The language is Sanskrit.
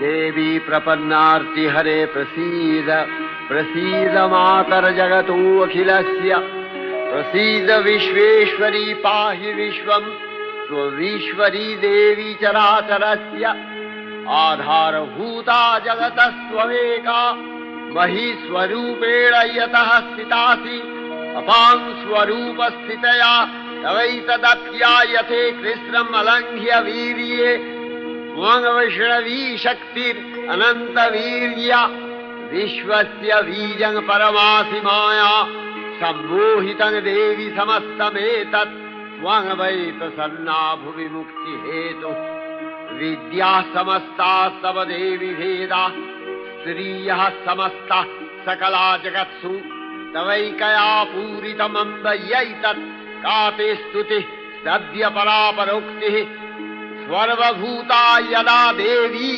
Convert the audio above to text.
देवी प्रपन्नार्ति हरे प्रसीद प्रसीद मातर जगतो अखिलस्य प्रसीद विश्वेश्वरी पाहि विश्वम् स्वविश्वरी देवी चराचरस्य आधारभूता जगतस्त्वमेका महीस्वरूपेण यतः स्थितासि अपां स्वरूपस्थितया तवैतदप्यायते कृष्णम् अलङ्घ्य वीर्ये वैष्णवी शक्तिरनन्तवीर्या विश्वस्य बीजं परमासि माया सम्मोहितं देवि समस्तमेतत् त्वं वै प्रसन्ना भुवि मुक्तिहेतुः विद्या समस्ता तव देवि भेदा स्त्रियः समस्ता सकला जगत्सु तवैकया पूरितमम्बयैतत् का ते स्तुतिः सद्य परापरोक्तिः सर्वभूता यदा देवी